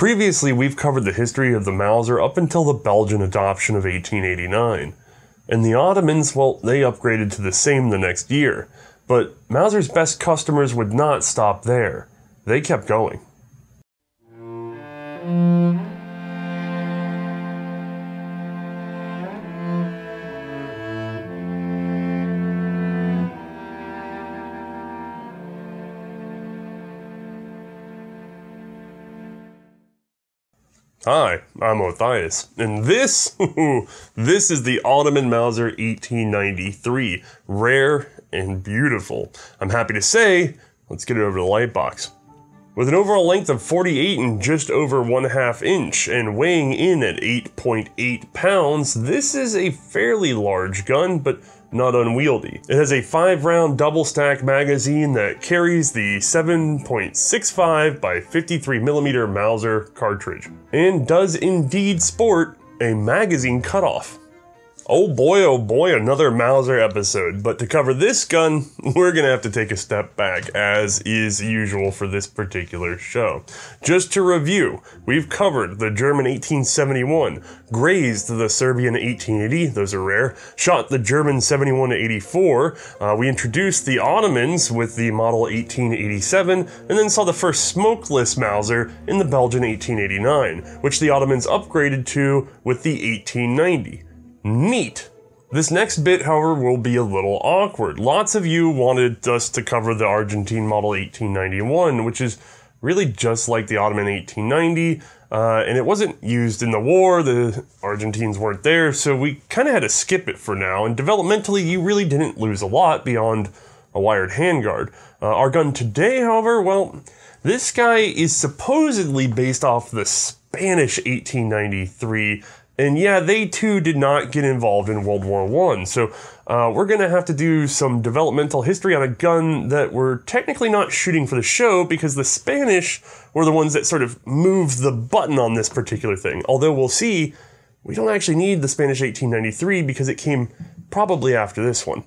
Previously, we've covered the history of the Mauser up until the Belgian adoption of 1889. And the Ottomans, well, they upgraded to the same the next year. But Mauser's best customers would not stop there. They kept going. Hi, I'm Othais, and this is the Ottoman Mauser 1893, rare and beautiful. I'm happy to say, let's get it over to the light box. With an overall length of 48 and just over 1/2 inch, and weighing in at 8.8 pounds, this is a fairly large gun, but not unwieldy. It has a 5-round double-stack magazine that carries the 7.65 by 53mm Mauser cartridge, and does indeed sport a magazine cutoff. Oh boy, another Mauser episode, but to cover this gun, we're gonna have to take a step back, as is usual for this particular show. Just to review, we've covered the German 1871, grazed the Serbian 1880, those are rare, shot the German 71-84, we introduced the Ottomans with the model 1887, and then saw the first smokeless Mauser in the Belgian 1889, which the Ottomans upgraded to with the 1890. Neat. This next bit, however, will be a little awkward. Lots of you wanted us to cover the Argentine model 1891, which is really just like the Ottoman 1890, and it wasn't used in the war, the Argentines weren't there, so we kind of had to skip it for now, and developmentally you really didn't lose a lot beyond a wired handguard. Our gun today, however, well, this guy is supposedly based off the Spanish 1893, and yeah, they too did not get involved in World War I, so we're going to have to do some developmental history on a gun that we're technically not shooting for the show because the Spanish were the ones that sort of moved the button on this particular thing. Although we'll see, we don't actually need the Spanish 1893 because it came probably after this one.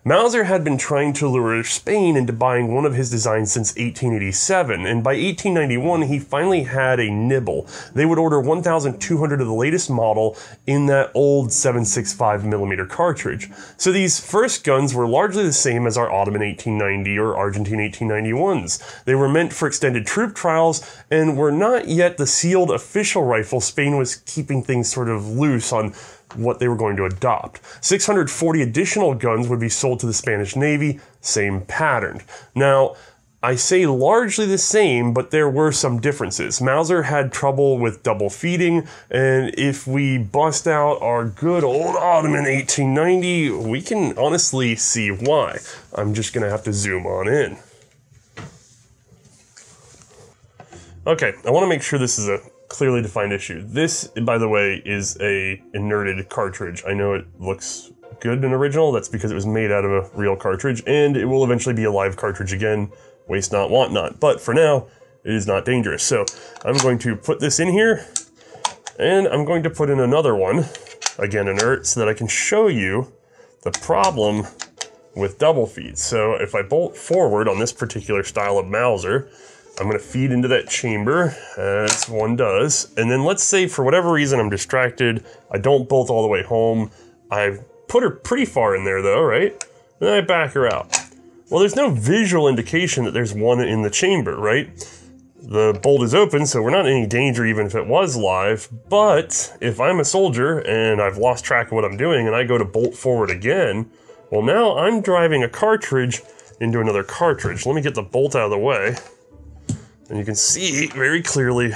Mauser had been trying to lure Spain into buying one of his designs since 1887, and by 1891 he finally had a nibble. They would order 1,200 of the latest model in that old 7.65mm cartridge. So these first guns were largely the same as our Ottoman 1890 or Argentine 1891s. They were meant for extended troop trials and were not yet the sealed official rifle. Spain was keeping things sort of loose on what they were going to adopt. 640 additional guns would be sold to the Spanish Navy, same pattern. Now, I say largely the same, but there were some differences. Mauser had trouble with double feeding, and if we bust out our good old Ottoman 1890, we can honestly see why. I'm just gonna have to zoom on in. Okay, I wanna make sure this is a clearly defined issue. This, by the way, is a inerted cartridge. I know it looks good and original, that's because it was made out of a real cartridge, and it will eventually be a live cartridge again, waste not, want not. But for now, it is not dangerous. So I'm going to put this in here, and I'm going to put in another one, again inert, so that I can show you the problem with double feeds. So if I bolt forward on this particular style of Mauser, I'm going to feed into that chamber, as one does, and then let's say for whatever reason I'm distracted, I don't bolt all the way home, I've put her pretty far in there though, right? Then I back her out. Well, there's no visual indication that there's one in the chamber, right? The bolt is open, so we're not in any danger even if it was live, but if I'm a soldier and I've lost track of what I'm doing and I go to bolt forward again, well now I'm driving a cartridge into another cartridge. Let me get the bolt out of the way. And you can see very clearly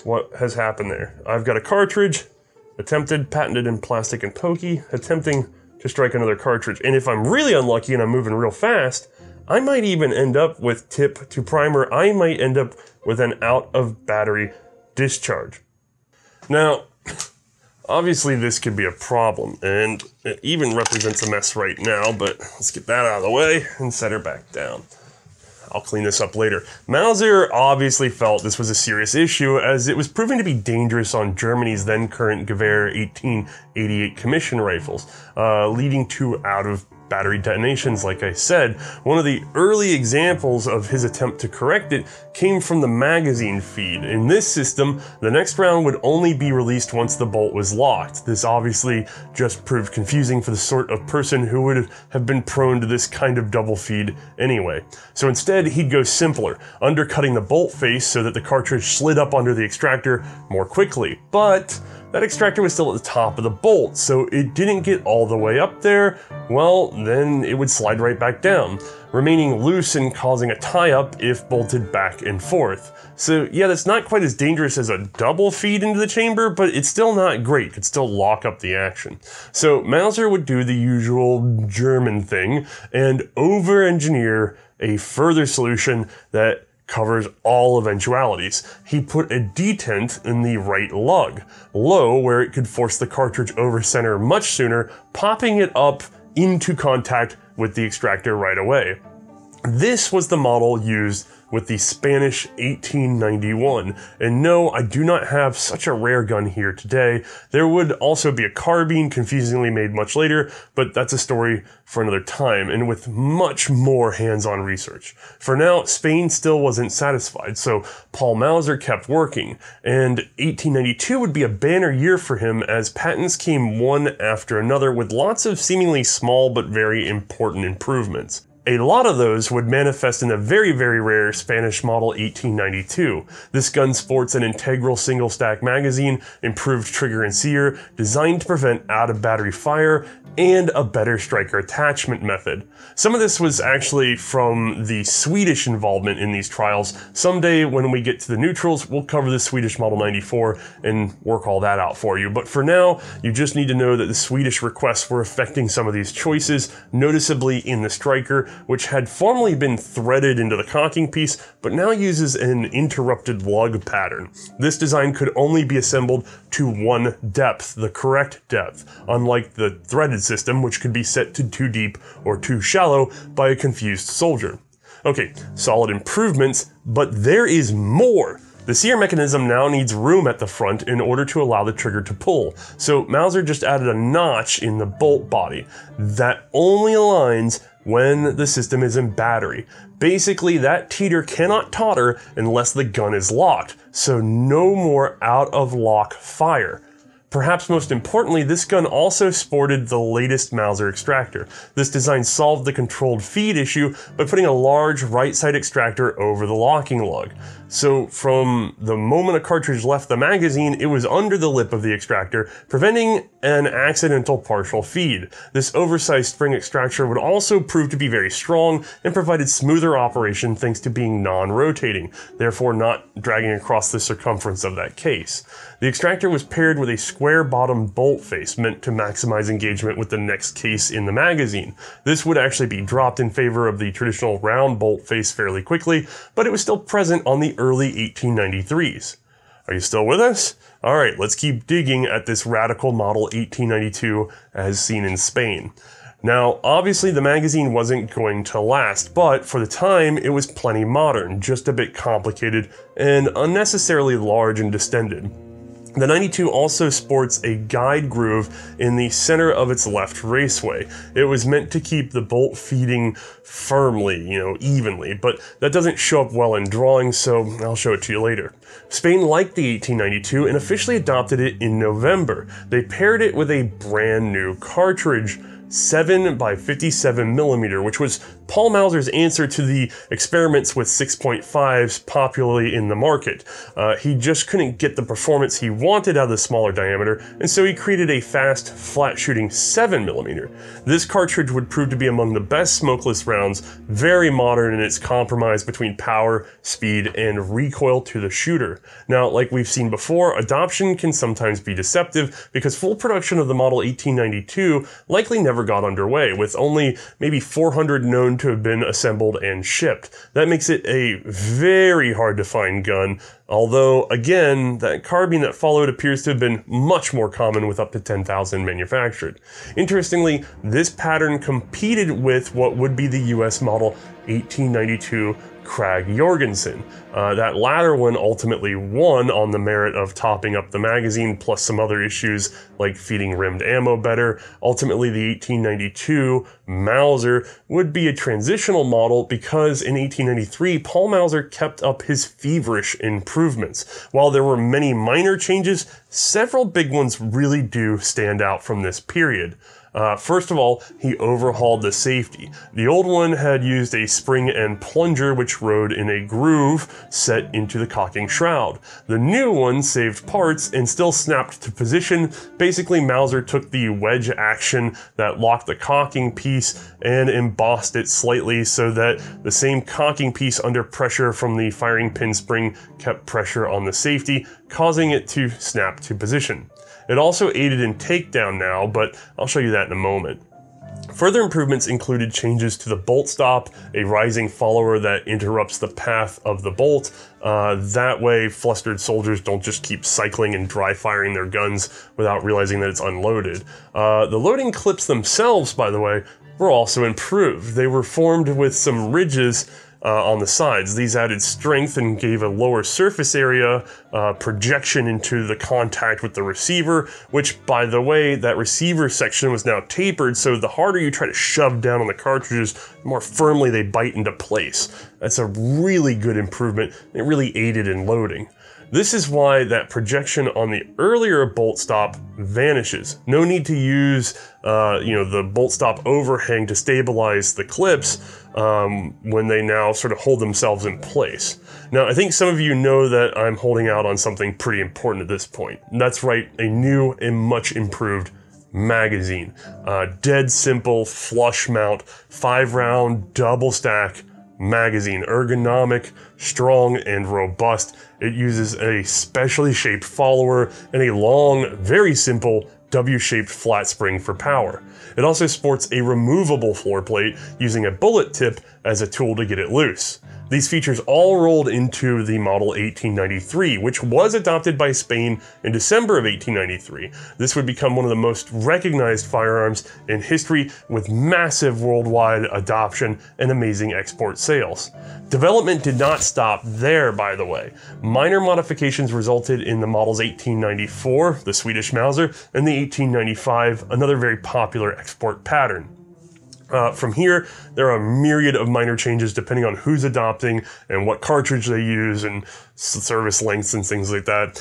what has happened there. I've got a cartridge, patented in plastic and pokey, attempting to strike another cartridge. And if I'm really unlucky and I'm moving real fast, I might even end up with tip to primer. I might end up with an out of battery discharge. Now, obviously this could be a problem, and it even represents a mess right now, but let's get that out of the way and set her back down. I'll clean this up later. Mauser obviously felt this was a serious issue as it was proving to be dangerous on Germany's then current Gewehr 1888 commission rifles, leading to out of battery detonations, like I said. One of the early examples of his attempt to correct it came from the magazine feed. In this system, the next round would only be released once the bolt was locked. This obviously just proved confusing for the sort of person who would have been prone to this kind of double feed anyway. So instead, he'd go simpler, undercutting the bolt face so that the cartridge slid up under the extractor more quickly. But that extractor was still at the top of the bolt, so it didn't get all the way up there. Well, then it would slide right back down, remaining loose and causing a tie-up if bolted back and forth. So yeah, that's not quite as dangerous as a double feed into the chamber, but it's still not great. It could still lock up the action. So Mauser would do the usual German thing and over-engineer a further solution that covers all eventualities. He put a detent in the right lug, low where it could force the cartridge over center much sooner, popping it up into contact with the extractor right away. This was the model used with the Spanish 1891. And no, I do not have such a rare gun here today. There would also be a carbine, confusingly made much later, but that's a story for another time, and with much more hands-on research. For now, Spain still wasn't satisfied, so Paul Mauser kept working, and 1892 would be a banner year for him as patents came one after another with lots of seemingly small but very important improvements. A lot of those would manifest in the very, very rare Spanish model 1892. This gun sports an integral single-stack magazine, improved trigger and sear, designed to prevent out-of-battery fire, and a better striker attachment method. Some of this was actually from the Swedish involvement in these trials. Someday when we get to the neutrals, we'll cover the Swedish Model 94 and work all that out for you. But for now, you just need to know that the Swedish requests were affecting some of these choices, noticeably in the striker, which had formerly been threaded into the cocking piece, but now uses an interrupted lug pattern. This design could only be assembled to one depth, the correct depth, unlike the threaded system, which could be set to too deep or too shallow by a confused soldier. Okay, solid improvements, but there is more. The sear mechanism now needs room at the front in order to allow the trigger to pull, so Mauser just added a notch in the bolt body that only aligns when the system is in battery. Basically, that teeter cannot totter unless the gun is locked, so no more out-of-lock fire. Perhaps most importantly, this gun also sported the latest Mauser extractor. This design solved the controlled feed issue by putting a large right side extractor over the locking lug. So from the moment a cartridge left the magazine, it was under the lip of the extractor, preventing an accidental partial feed. This oversized spring extractor would also prove to be very strong and provided smoother operation thanks to being non-rotating, therefore not dragging across the circumference of that case. The extractor was paired with a square bottom bolt face meant to maximize engagement with the next case in the magazine. This would actually be dropped in favor of the traditional round bolt face fairly quickly, but it was still present on the early 1893s. Are you still with us? Alright, let's keep digging at this radical model 1892 as seen in Spain. Now, obviously the magazine wasn't going to last, but for the time it was plenty modern, just a bit complicated and unnecessarily large and distended. The 92 also sports a guide groove in the center of its left raceway. It was meant to keep the bolt feeding firmly, evenly, but that doesn't show up well in drawings, so I'll show it to you later. Spain liked the 1892 and officially adopted it in November. They paired it with a brand new cartridge, 7x57mm, which was Paul Mauser's answer to the experiments with 6.5s popularly in the market. He just couldn't get the performance he wanted out of the smaller diameter, and so he created a fast, flat-shooting 7mm. This cartridge would prove to be among the best smokeless rounds, very modern in its compromise between power, speed, and recoil to the shooter. Now, like we've seen before, adoption can sometimes be deceptive because full production of the model 1892 likely never got underway, with only maybe 400 known to have been assembled and shipped. That makes it a very hard to find gun, although again, that carbine that followed appears to have been much more common with up to 10,000 manufactured. Interestingly, this pattern competed with what would be the US model 1892 Krag-Jorgensen. That latter one ultimately won on the merit of topping up the magazine, plus some other issues like feeding rimmed ammo better. Ultimately, the 1892 Mauser would be a transitional model because in 1893, Paul Mauser kept up his feverish improvements. While there were many minor changes, several big ones really do stand out from this period. First of all, he overhauled the safety. The old one had used a spring and plunger which rode in a groove set into the cocking shroud. The new one saved parts and still snapped to position. Basically, Mauser took the wedge action that locked the cocking piece and embossed it slightly so that the same cocking piece under pressure from the firing pin spring kept pressure on the safety, causing it to snap to position. It also aided in takedown now, but I'll show you that in a moment. Further improvements included changes to the bolt stop, a rising follower that interrupts the path of the bolt. That way, flustered soldiers don't just keep cycling and dry firing their guns without realizing that it's unloaded. The loading clips themselves, by the way, were also improved. They were formed with some ridges on the sides. These added strength and gave a lower surface area projection into the contact with the receiver, which, by the way, that receiver section was now tapered, so the harder you try to shove down on the cartridges, the more firmly they bite into place. That's a really good improvement. It really aided in loading. This is why that projection on the earlier bolt stop vanishes. No need to use the bolt stop overhang to stabilize the clips when they now sort of hold themselves in place. Now, I think some of you know that I'm holding out on something pretty important at this point. That's right, a new and much improved magazine. Dead simple, flush mount, 5-round, double stack magazine. Ergonomic, strong, and robust. It uses a specially shaped follower and a long, very simple W-shaped flat spring for power. It also sports a removable floor plate using a bullet tip as a tool to get it loose. These features all rolled into the model 1893, which was adopted by Spain in December of 1893. This would become one of the most recognized firearms in history, with massive worldwide adoption and amazing export sales. Development did not stop there, by the way. Minor modifications resulted in the models 1894, the Swedish Mauser, and the 1895, another very popular export pattern. From here, there are a myriad of minor changes depending on who's adopting and what cartridge they use and service lengths and things like that,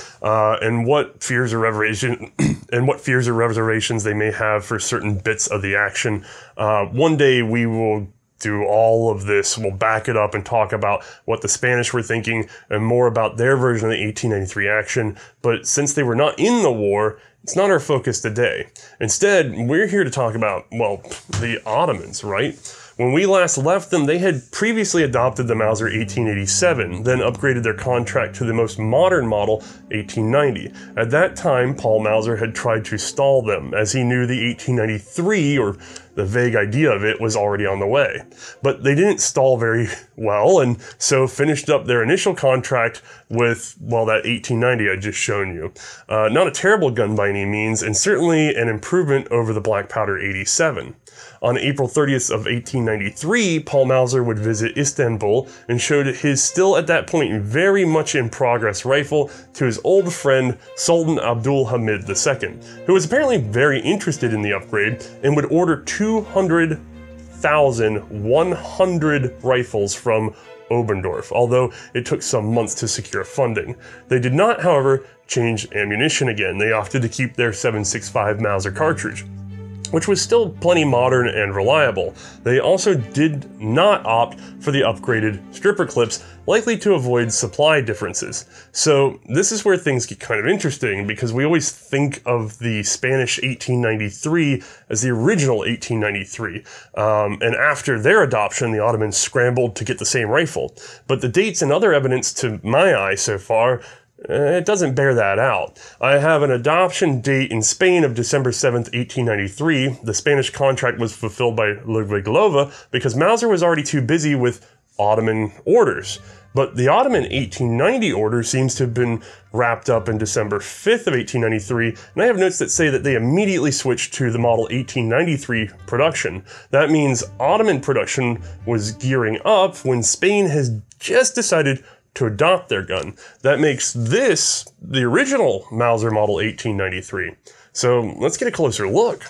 and what fears or reservations they may have for certain bits of the action. One day we will do all of this. We'll back it up and talk about what the Spanish were thinking and more about their version of the 1893 action. But since they were not in the war, it's not our focus today. Instead, we're here to talk about, well, the Ottomans, right? When we last left them, they had previously adopted the Mauser 1887, then upgraded their contract to the most modern model, 1890. At that time, Paul Mauser had tried to stall them, as he knew the 1893, or the vague idea of it, was already on the way. But they didn't stall very well, and so finished up their initial contract with, well, that 1890 I just shown you. Not a terrible gun by any means, and certainly an improvement over the Black Powder 87. On April 30th of 1893, Paul Mauser would visit Istanbul and showed his still at that point very much in progress rifle to his old friend Sultan Abdul Hamid II, who was apparently very interested in the upgrade and would order 200,100 rifles from Oberndorf, although it took some months to secure funding. They did not, however, change ammunition again. They opted to keep their 7.65 Mauser cartridge, which was still plenty modern and reliable. They also did not opt for the upgraded stripper clips, likely to avoid supply differences. So this is where things get kind of interesting, because we always think of the Spanish 1893 as the original 1893. And after their adoption, the Ottomans scrambled to get the same rifle. But the dates and other evidence, to my eye so far, it doesn't bear that out. I have an adoption date in Spain of December 7th, 1893. The Spanish contract was fulfilled by Ludwig Olson because Mauser was already too busy with Ottoman orders. But the Ottoman 1890 order seems to have been wrapped up in December 5th of 1893, and I have notes that say that they immediately switched to the model 1893 production. That means Ottoman production was gearing up when Spain has just decided to adopt their gun. That makes this the original Mauser model 1893. So let's get a closer look.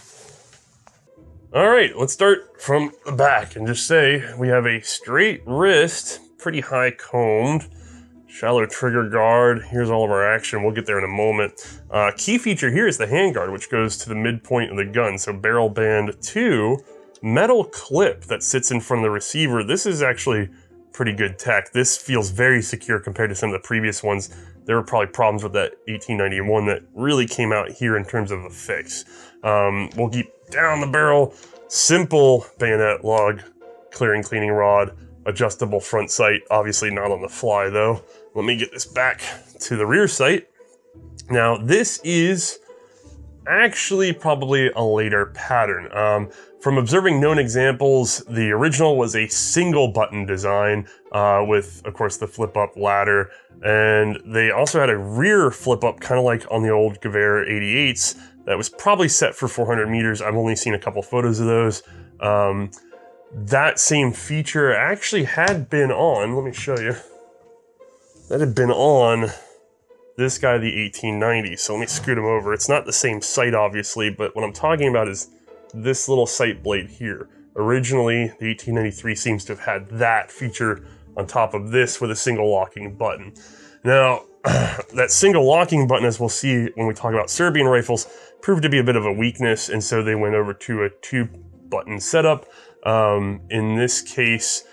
All right, let's start from the back and just say we have a straight wrist, pretty high combed, shallow trigger guard. Here's all of our action. We'll get there in a moment. Key feature here is the handguard, which goes to the midpoint of the gun. So barrel band 2, metal clip that sits in front of the receiver. This is actually pretty good tech. This feels very secure compared to some of the previous ones. There were probably problems with that 1891 that really came out here in terms of a fix. We'll keep down the barrel, simple bayonet lug, clearing cleaning rod, adjustable front sight, obviously not on the fly though. Let me get this back to the rear sight. Now this is actually probably a later pattern. From observing known examples, the original was a single button design with, of course, the flip up ladder. And they also had a rear flip up, kind of like on the old Gewehr 88s, that was probably set for 400 meters. I've only seen a couple photos of those. That same feature actually had been on, let me show you. That had been on this guy, the 1890. So let me scoot him over. It's not the same sight, obviously, but what I'm talking about is this little sight blade here. Originally, the 1893 seems to have had that feature on top of this with a single locking button. Now, that single locking button, as we'll see when we talk about Serbian rifles, proved to be a bit of a weakness, and so they went over to a 2-button setup. In this case,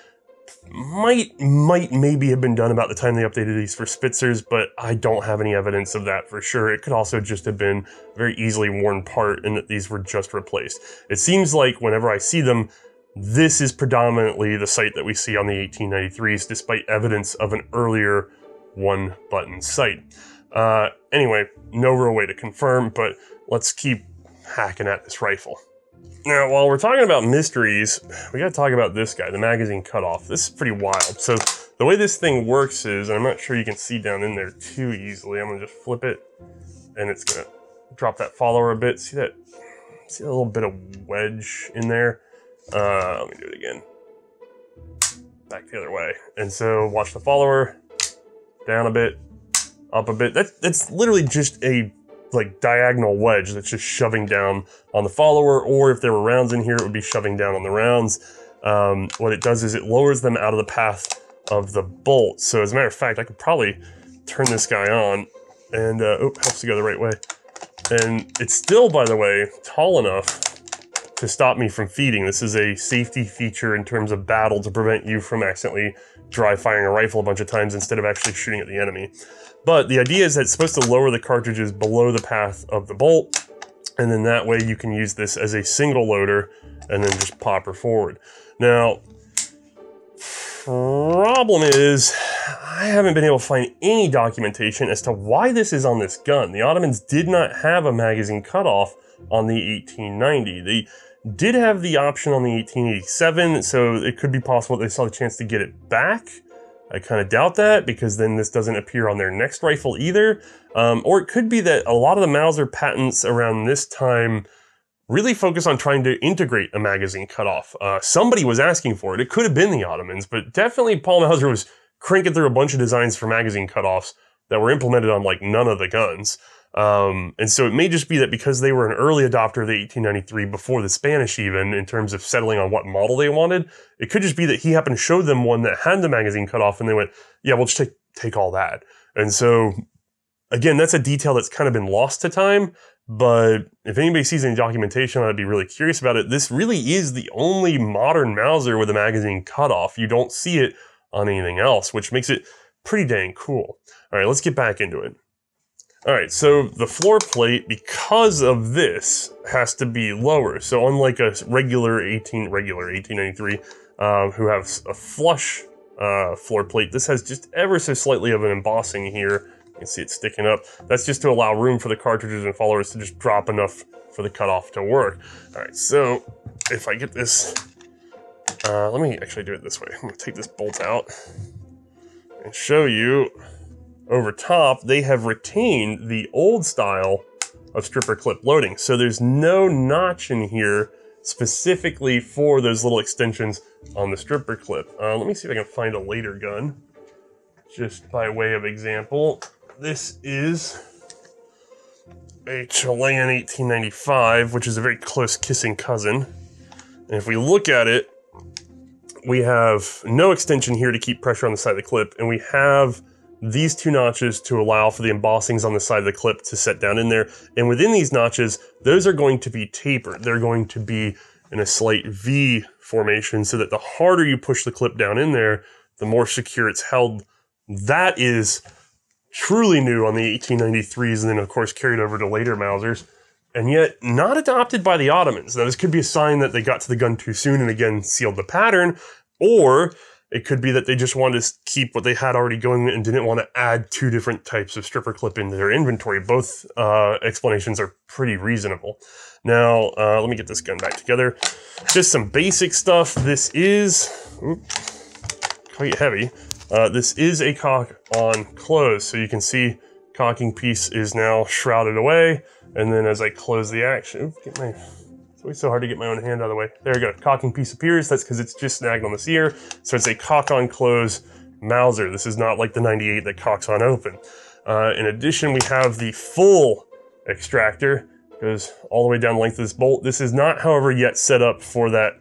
maybe have been done about the time they updated these for Spitzers, but I don't have any evidence of that for sure. It could also just have been a very easily worn part and that these were just replaced. It seems like whenever I see them, this is predominantly the sight that we see on the 1893s, despite evidence of an earlier 1-button sight. Anyway, no real way to confirm, but let's keep hacking at this rifle. Now, while we're talking about mysteries, we gotta talk about this guy, the magazine cutoff. This is pretty wild. So the way this thing works is, and I'm not sure you can see down in there too easily, I'm gonna just flip it, and it's gonna drop that follower a bit. See that little bit of wedge in there? Let me do it again. Back the other way. And so watch the follower, down a bit, up a bit. That's literally just a diagonal wedge that's just shoving down on the follower, or if there were rounds in here, it would be shoving down on the rounds. What it does is it lowers them out of the path of the bolt. So as a matter of fact, I could probably turn this guy on and, helps to go the right way. And it's still, by the way, tall enough to stop me from feeding. This is a safety feature in terms of battle to prevent you from accidentally dry firing a rifle a bunch of times instead of actually shooting at the enemy. But the idea is that it's supposed to lower the cartridges below the path of the bolt, and then that way you can use this as a single loader and then just pop her forward. Now, problem is, I haven't been able to find any documentation as to why this is on this gun. The Ottomans did not have a magazine cutoff on the 1890. They did have the option on the 1887, so it could be possible they saw the chance to get it back. I kind of doubt that, because then this doesn't appear on their next rifle either. Or it could be that a lot of the Mauser patents around this time really focus on trying to integrate a magazine cutoff. Somebody was asking for it. It could have been the Ottomans, but definitely Paul Mauser was cranking through a bunch of designs for magazine cutoffs that were implemented on none of the guns. And so it may just be that because they were an early adopter of the 1893 before the Spanish even, in terms of settling on what model they wanted, it could just be that he happened to show them one that had the magazine cut off and they went, yeah, we'll just take all that. And so, again, that's a detail that's kind of been lost to time, but if anybody sees any documentation, I'd be really curious about it. This really is the only modern Mauser with a magazine cutoff. You don't see it on anything else, which makes it pretty dang cool. All right, let's get back into it. All right, so the floor plate, because of this, has to be lower. So unlike a regular 1893, who has a flush floor plate, this has just ever so slightly of an embossing here. You can see it sticking up. That's just to allow room for the cartridges and followers to just drop enough for the cutoff to work. All right, so if I get this, let me actually do it this way. I'm gonna take this bolt out. and show you over top, they have retained the old style of stripper clip loading. So there's no notch in here specifically for those little extensions on the stripper clip. Let me see if I can find a later gun, just by way of example. This is a Chilean 1895, which is a very close kissing cousin. And if we look at it, we have no extension here to keep pressure on the side of the clip, and we have these two notches to allow for the embossings on the side of the clip to set down in there. And within these notches, those are going to be tapered. They're going to be in a slight V formation so that the harder you push the clip down in there, the more secure it's held. That is truly new on the 1893s, and then of course carried over to later Mausers, and yet not adopted by the Ottomans. Now this could be a sign that they got to the gun too soon and again sealed the pattern, or it could be that they just wanted to keep what they had already going and didn't want to add two different types of stripper clip into their inventory. Both explanations are pretty reasonable. Now, let me get this gun back together. Just some basic stuff. This is quite heavy. This is a cock on close, so you can see cocking piece is now shrouded away. And then as I close the action, it's always so hard to get my own hand out of the way. There we go, cocking piece appears. That's because it's just snagged on the sear. So it's a cock on close Mauser. This is not like the 98 that cocks on open. In addition, we have the full extractor. Goes all the way down the length of this bolt. This is not, however, yet set up for that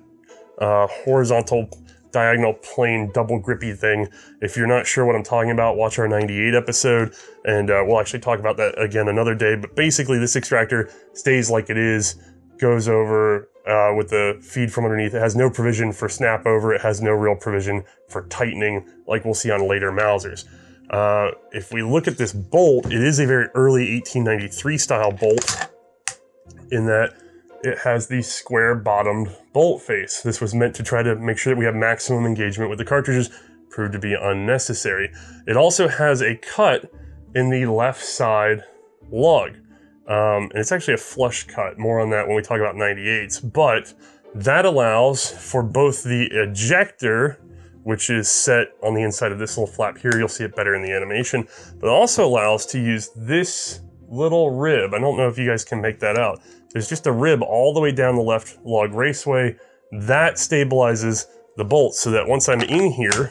horizontal diagonal plane double grippy thing. If you're not sure what I'm talking about, watch our 98 episode, and we'll actually talk about that again another day. But basically, this extractor stays like it is, goes over with the feed from underneath. It has no provision for snap over. It has no real provision for tightening, like we'll see on later Mausers. If we look at this bolt, it is a very early 1893 style bolt, in that it has the square bottomed bolt face. This was meant to try to make sure that we have maximum engagement with the cartridges. Proved to be unnecessary. It also has a cut in the left side lug. And it's actually a flush cut. More on that when we talk about 98s. But that allows for both the ejector, which is set on the inside of this little flap here. You'll see it better in the animation. But also allows to use this little rib. I don't know if you guys can make that out. There's just a rib all the way down the left lug raceway. That stabilizes the bolt so that once I'm in here,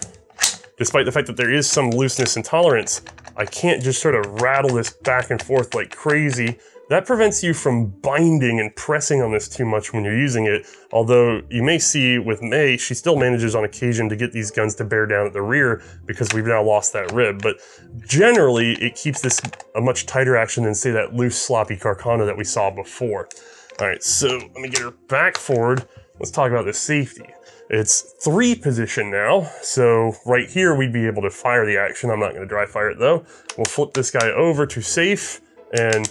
despite the fact that there is some looseness and tolerance, I can't just sort of rattle this back and forth like crazy. That prevents you from binding and pressing on this too much when you're using it. Although you may see with Mae, she still manages on occasion to get these guns to bear down at the rear because we've now lost that rib. But generally, it keeps this a much tighter action than, say, that loose, sloppy Carcano that we saw before. All right, so let me get her back forward. Let's talk about the safety. It's 3 position now, so right here we'd be able to fire the action. I'm not going to dry fire it though. We'll flip this guy over to safe, and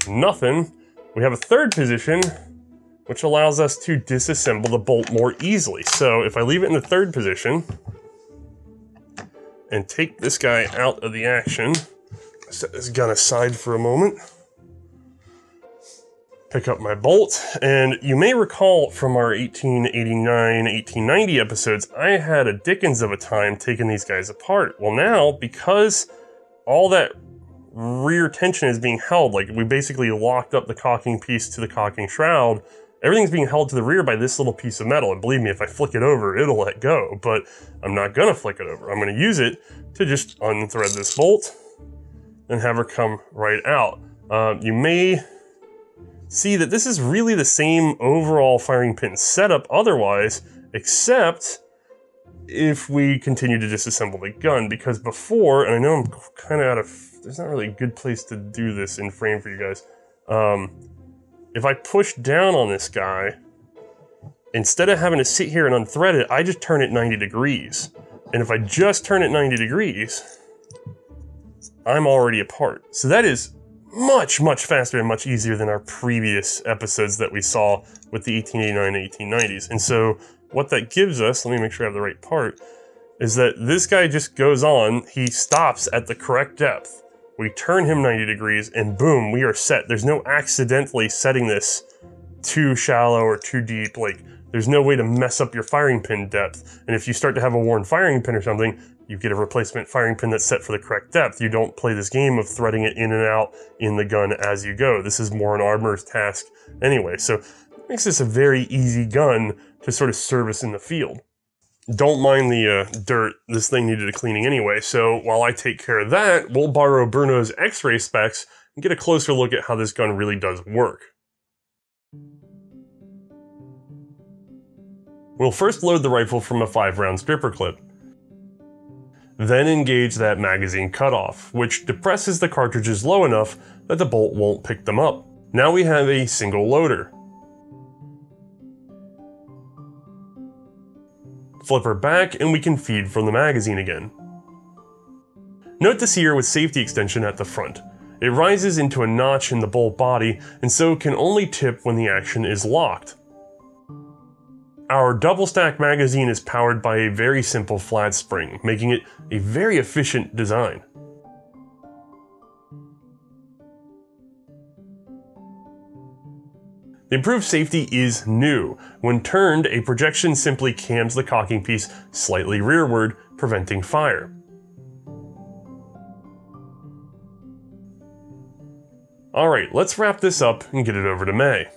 nothing. We have a 3rd position, which allows us to disassemble the bolt more easily. So if I leave it in the 3rd position and take this guy out of the action, set this gun aside for a moment, pick up my bolt, and you may recall from our 1889, 1890 episodes, I had a dickens of a time taking these guys apart. Well now, because all that rear tension is being held, like we basically locked up the cocking piece to the cocking shroud, everything's being held to the rear by this little piece of metal, and believe me, if I flick it over, it'll let go, but I'm not gonna flick it over. I'm gonna use it to just unthread this bolt and have her come right out. You may see that this is really the same overall firing pin setup otherwise, except if we continue to disassemble the gun, because before, and I know I'm kind of out of, there's not really a good place to do this in frame for you guys. If I push down on this guy, instead of having to sit here and unthread it, I just turn it 90 degrees. And if I just turn it 90 degrees, I'm already apart. So that is much, much faster and much easier than our previous episodes that we saw with the 1889 and 1890s. And so what that gives us, let me make sure I have the right part, is that this guy just goes on, he stops at the correct depth. We turn him 90 degrees and boom, we are set. There's no accidentally setting this too shallow or too deep. Like There's no way to mess up your firing pin depth. And if you start to have a worn firing pin or something, you get a replacement firing pin that's set for the correct depth. You don't play this game of threading it in and out in the gun as you go. This is more an armorer's task anyway. So it makes this a very easy gun to sort of service in the field. Don't mind the dirt. This thing needed a cleaning anyway. So while I take care of that, we'll borrow Bruno's X-ray specs and get a closer look at how this gun really does work. We'll first load the rifle from a 5-round stripper clip. Then engage that magazine cutoff, which depresses the cartridges low enough that the bolt won't pick them up. Now we have a single loader. Flip her back and we can feed from the magazine again. Note the sear with safety extension at the front. It rises into a notch in the bolt body and so can only tip when the action is locked. Our double stack magazine is powered by a very simple flat spring, making it a very efficient design. The improved safety is new. When turned, a projection simply cams the cocking piece slightly rearward, preventing fire. Alright, let's wrap this up and get it over to Mae.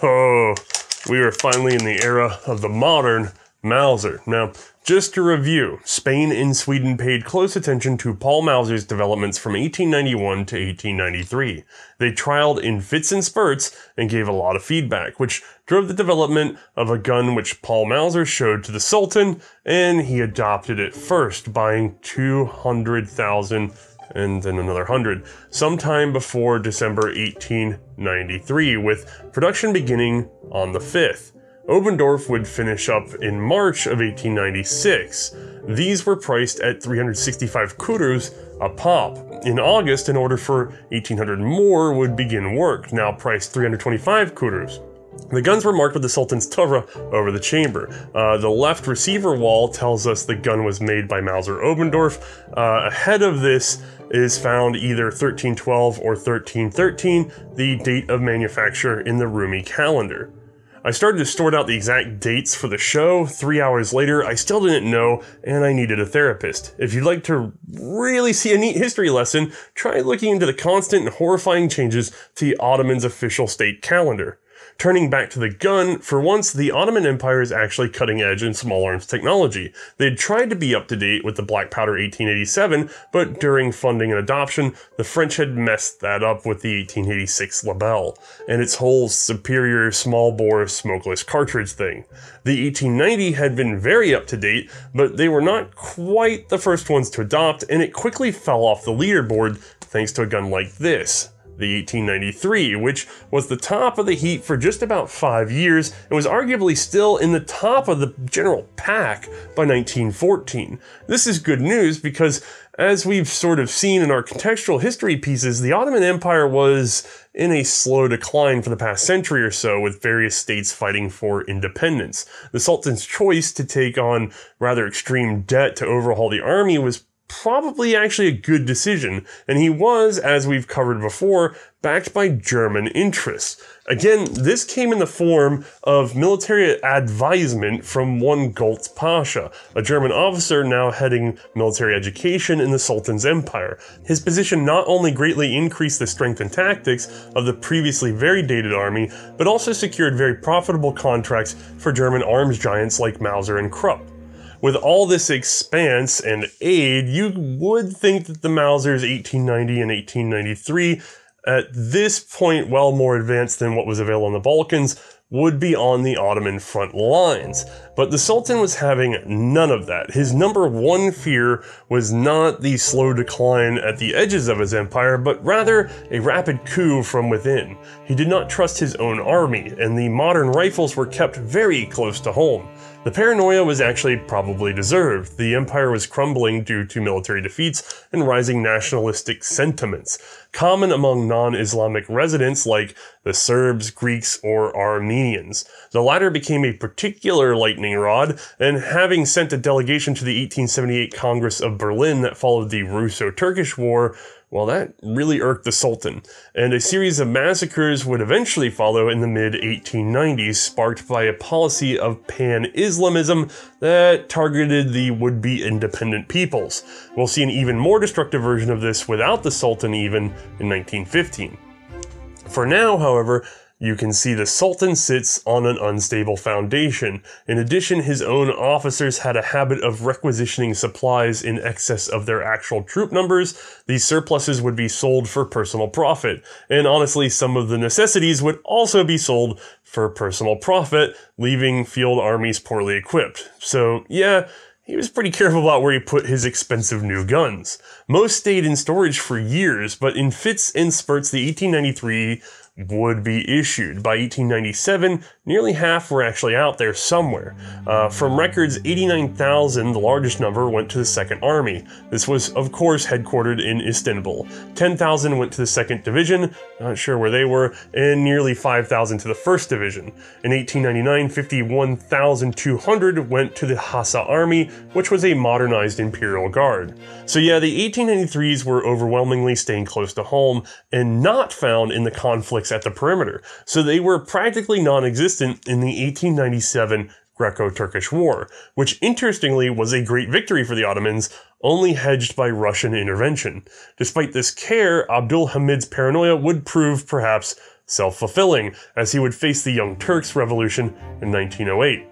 Oh, we are finally in the era of the modern Mauser. Now, just to review, Spain and Sweden paid close attention to Paul Mauser's developments from 1891 to 1893. They trialed in fits and spurts and gave a lot of feedback, which drove the development of a gun which Paul Mauser showed to the Sultan, and he adopted it first, buying 200,000 and then another 100, sometime before December 1893, with production beginning on the 5th. Obendorf would finish up in March of 1896. These were priced at 365 kudos a pop. In August, an order for 1,800 more would begin work, now priced 325 kudos. The guns were marked with the Sultan's turret over the chamber. The left receiver wall tells us the gun was made by Mauser Obendorf. Ahead of this is found either 1312 or 1313, the date of manufacture in the Rumi calendar. I started to sort out the exact dates for the show. 3 hours later, I still didn't know, and I needed a therapist. If you'd like to really see a neat history lesson, try looking into the constant and horrifying changes to the Ottoman's official state calendar. Turning back to the gun, for once, the Ottoman Empire is actually cutting edge in small arms technology. They'd tried to be up to date with the Black Powder 1887, but during funding and adoption, the French had messed that up with the 1886 Labelle, and its whole superior small-bore smokeless cartridge thing. The 1890 had been very up to date, but they were not quite the first ones to adopt, and it quickly fell off the leaderboard thanks to a gun like this. the 1893, which was the top of the heap for just about 5 years and was arguably still in the top of the general pack by 1914. This is good news because, as we've sort of seen in our contextual history pieces, the Ottoman Empire was in a slow decline for the past century or so, with various states fighting for independence. The Sultan's choice to take on rather extreme debt to overhaul the army was probably actually a good decision, and he was, as we've covered before, backed by German interests. Again, this came in the form of military advisement from one Goltz Pasha, a German officer now heading military education in the Sultan's empire. His position not only greatly increased the strength and tactics of the previously very dated army, but also secured very profitable contracts for German arms giants like Mauser and Krupp. With all this expanse and aid, you would think that the Mausers 1890 and 1893, at this point well more advanced than what was available in the Balkans, would be on the Ottoman front lines. But the Sultan was having none of that. His number one fear was not the slow decline at the edges of his empire, but rather a rapid coup from within. He did not trust his own army, and the modern rifles were kept very close to home. The paranoia was actually probably deserved. The empire was crumbling due to military defeats and rising nationalistic sentiments, common among non-Islamic residents like the Serbs, Greeks, or Armenians. The latter became a particular lightning rod, and having sent a delegation to the 1878 Congress of Berlin that followed the Russo-Turkish War, well, that really irked the Sultan, and a series of massacres would eventually follow in the mid-1890s, sparked by a policy of pan-Islamism that targeted the would-be independent peoples. We'll see an even more destructive version of this without the Sultan even in 1915. For now, however, you can see the Sultan sits on an unstable foundation. In addition, his own officers had a habit of requisitioning supplies in excess of their actual troop numbers. These surpluses would be sold for personal profit, and honestly, some of the necessities would also be sold for personal profit, leaving field armies poorly equipped. So yeah, he was pretty careful about where he put his expensive new guns. Most stayed in storage for years, but in fits and spurts, the 1893 would be issued. By 1897, nearly half were actually out there somewhere. From records, 89,000, the largest number, went to the Second Army. This was, of course, headquartered in Istanbul. 10,000 went to the 2nd Division, not sure where they were, and nearly 5,000 to the 1st Division. In 1899, 51,200 went to the Hassa Army, which was a modernized Imperial Guard. So yeah, the 1893s were overwhelmingly staying close to home and not found in the conflicts at the perimeter, so they were practically non-existent in the 1897 Greco-Turkish War, which interestingly was a great victory for the Ottomans, only hedged by Russian intervention. Despite this care, Abdul Hamid's paranoia would prove perhaps self-fulfilling, as he would face the Young Turks revolution in 1908.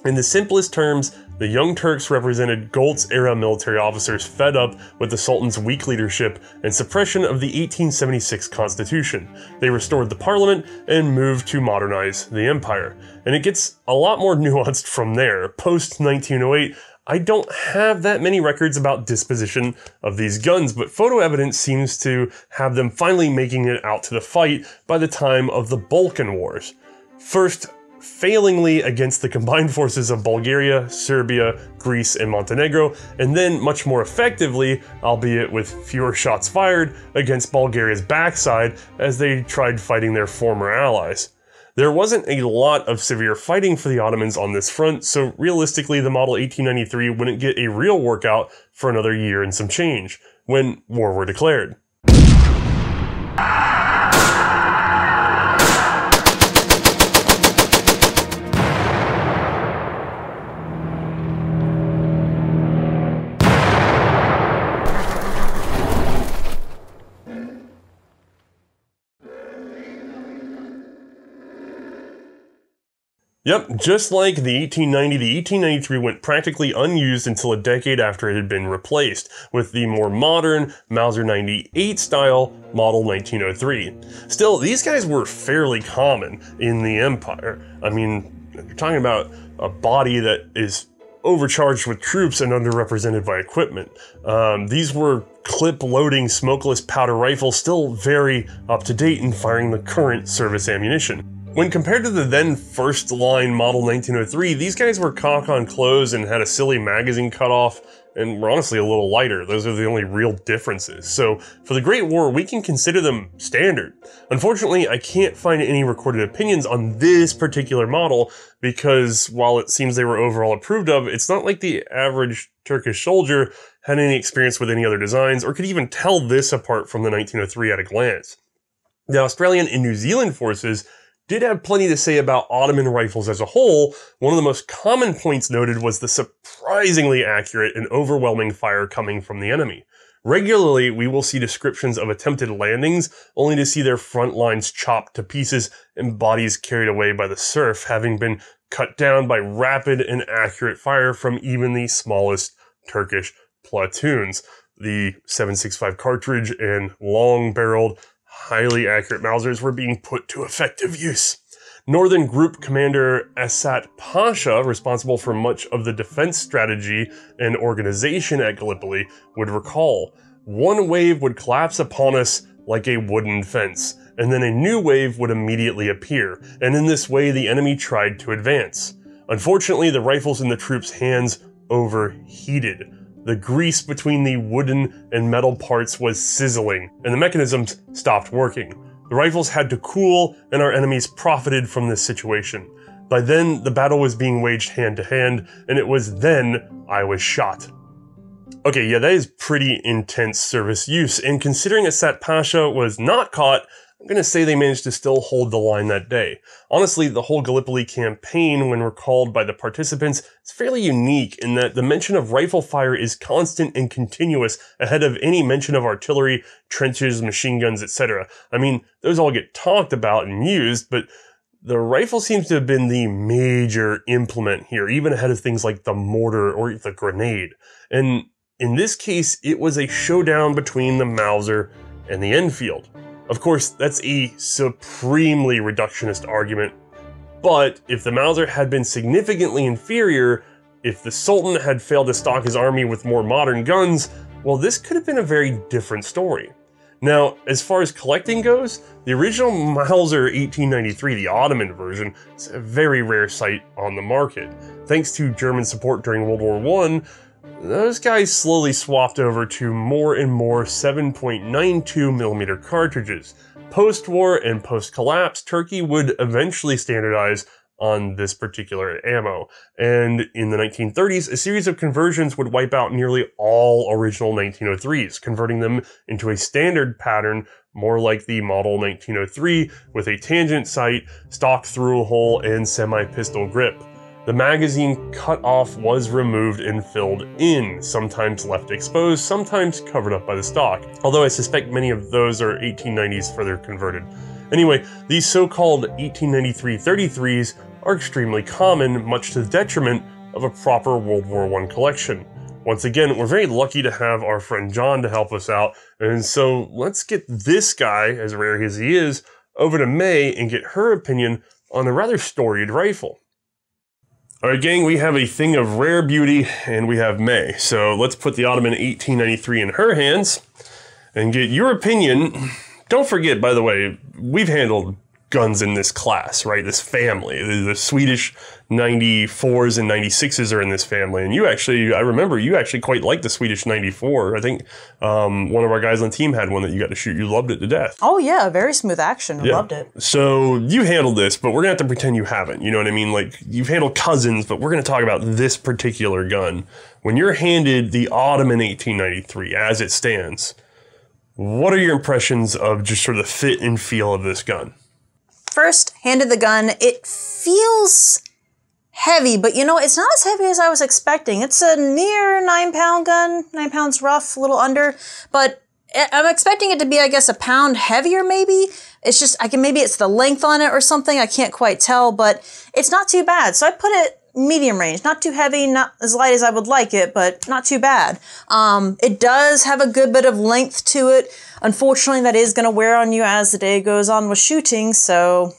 In the simplest terms, the Young Turks represented Goltz-era military officers fed up with the Sultan's weak leadership and suppression of the 1876 constitution. They restored the parliament and moved to modernize the empire. And it gets a lot more nuanced from there. Post-1908, I don't have that many records about disposition of these guns, but photo evidence seems to have them finally making it out to the fight by the time of the Balkan Wars. First, failingly against the combined forces of Bulgaria, Serbia, Greece, and Montenegro, and then much more effectively, albeit with fewer shots fired, against Bulgaria's backside as they tried fighting their former allies. There wasn't a lot of severe fighting for the Ottomans on this front, so realistically the Model 1893 wouldn't get a real workout for another year and some change, when war were declared. Yep, just like the 1890, the 1893 went practically unused until a decade after it had been replaced, with the more modern Mauser 98 style Model 1903. Still, these guys were fairly common in the Empire. I mean, you're talking about a body that is overcharged with troops and underrepresented by equipment. These were clip-loading smokeless powder rifle still very up-to-date in firing the current service ammunition. When compared to the then first-line model 1903, these guys were cock-on close and had a silly magazine cutoff, and were honestly a little lighter. Those are the only real differences. So for the Great War, we can consider them standard. Unfortunately, I can't find any recorded opinions on this particular model because while it seems they were overall approved of, it's not like the average Turkish soldier had any experience with any other designs or could even tell this apart from the 1903 at a glance. The Australian and New Zealand forces did have plenty to say about Ottoman rifles as a whole. One of the most common points noted was the surprisingly accurate and overwhelming fire coming from the enemy. Regularly, we will see descriptions of attempted landings, only to see their front lines chopped to pieces and bodies carried away by the surf, having been cut down by rapid and accurate fire from even the smallest Turkish platoons. The 7.65 cartridge and long-barreled, highly accurate Mausers were being put to effective use. Northern Group Commander Esat Pasha, responsible for much of the defense strategy and organization at Gallipoli, would recall, "One wave would collapse upon us like a wooden fence, and then a new wave would immediately appear, and in this way the enemy tried to advance. Unfortunately, the rifles in the troops' hands overheated. The grease between the wooden and metal parts was sizzling, and the mechanisms stopped working. The rifles had to cool, and our enemies profited from this situation. By then, the battle was being waged hand to hand, and it was then I was shot." Okay, yeah, that is pretty intense service use, and considering Esat Pasha was not caught, I'm gonna say they managed to still hold the line that day. Honestly, the whole Gallipoli campaign, when recalled by the participants, is fairly unique in that the mention of rifle fire is constant and continuous ahead of any mention of artillery, trenches, machine guns, etc. I mean, those all get talked about and used, but the rifle seems to have been the major implement here, even ahead of things like the mortar or the grenade. And in this case, it was a showdown between the Mauser and the Enfield. Of course, that's a supremely reductionist argument, but if the Mauser had been significantly inferior, if the Sultan had failed to stock his army with more modern guns, well, this could have been a very different story. Now, as far as collecting goes, the original Mauser 1893, the Ottoman version, is a very rare sight on the market. Thanks to German support during World War I, those guys slowly swapped over to more and more 7.92mm cartridges. Post-war and post-collapse, Turkey would eventually standardize on this particular ammo. And in the 1930s, a series of conversions would wipe out nearly all original 1903s, converting them into a standard pattern more like the model 1903 with a tangent sight, stock through hole, and semi-pistol grip. The magazine cut off was removed and filled in, sometimes left exposed, sometimes covered up by the stock, although I suspect many of those are 1890s further converted. Anyway, these so-called 1893 33s are extremely common, much to the detriment of a proper World War I collection. Once again, we're very lucky to have our friend John to help us out, and so let's get this guy, as rare as he is, over to Mae and get her opinion on a rather storied rifle. Alright gang, we have a thing of rare beauty, and we have Mae. So let's put the Ottoman 1893 in her hands, and get your opinion. Don't forget, by the way, we've handled guns in this class, right? This family. The Swedish 94s and 96s are in this family, and you actually, I remember you actually quite liked the Swedish 94. I think one of our guys on the team had one that you got to shoot. You loved it to death. Oh yeah, very smooth action. I loved it. So you handled this, but we're gonna have to pretend you haven't. You know what I mean? Like, you've handled cousins, but we're gonna talk about this particular gun. When you're handed the Ottoman 1893 as it stands, what are your impressions of just sort of the fit and feel of this gun? First, handed the gun, it feels heavy, but you know, it's not as heavy as I was expecting. It's a near 9-pound gun, 9 pounds rough, a little under, but I'm expecting it to be, I guess, a pound heavier maybe. It's just, maybe it's the length on it or something, I can't quite tell, but it's not too bad. So I put it medium range, not too heavy, not as light as I would like it, but not too bad. It does have a good bit of length to it. Unfortunately, that is going to wear on you as the day goes on with shooting, so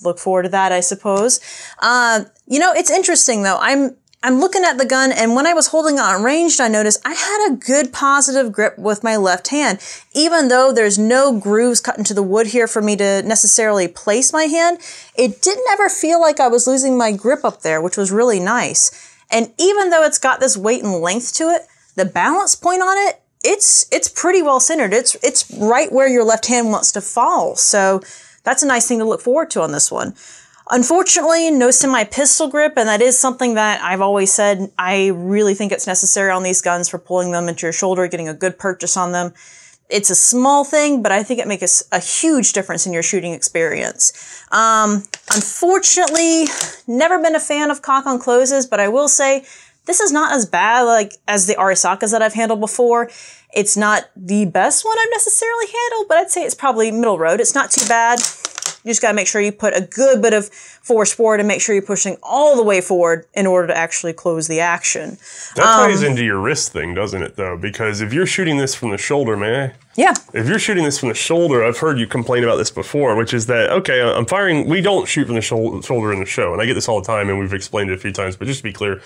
look forward to that, I suppose. You know, it's interesting though. I'm I'm looking at the gun, and when I was holding it on ranged, I noticed I had a good positive grip with my left hand. Even though there's no grooves cut into the wood here for me to necessarily place my hand, it didn't ever feel like I was losing my grip up there, which was really nice. And even though it's got this weight and length to it, the balance point on it, it's pretty well centered. It's right where your left hand wants to fall. So that's a nice thing to look forward to on this one. Unfortunately, no semi-pistol grip, and that is something that I've always said I really think it's necessary on these guns for pulling them into your shoulder, getting a good purchase on them. It's a small thing, but I think it makes a huge difference in your shooting experience. Unfortunately, never been a fan of cock on closes, but I will say this is not as bad as the Arisakas that I've handled before. It's not the best one I've necessarily handled, but I'd say it's probably middle road. It's not too bad. You just gotta make sure you put a good bit of force forward and make sure you're pushing all the way forward in order to actually close the action. That ties into your wrist thing, doesn't it, though? Because if you're shooting this from the shoulder, man. Yeah. If you're shooting this from the shoulder, I've heard you complain about this before, which is that, okay, I'm firing, we don't shoot from the shoulder in the show, and I get this all the time, and we've explained it a few times, but just to be clear,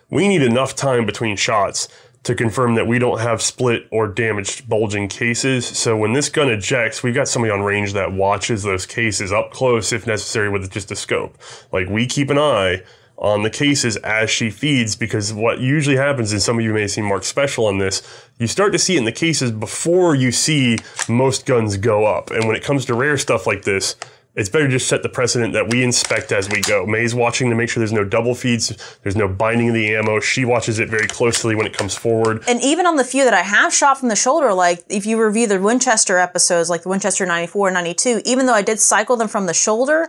we need enough time between shots to confirm that we don't have split or damaged bulging cases. So when this gun ejects, we've got somebody on range that watches those cases up close if necessary with just a scope. Like, we keep an eye on the cases as she feeds, because what usually happens, and some of you may have seen Mark's special on this, you start to see it in the cases before you see most guns go up. And when it comes to rare stuff like this, it's better just set the precedent that we inspect as we go. May's watching to make sure there's no double feeds, there's no binding of the ammo. She watches it very closely when it comes forward. And even on the few that I have shot from the shoulder, like if you review the Winchester episodes, like the Winchester 94 and 92, even though I did cycle them from the shoulder,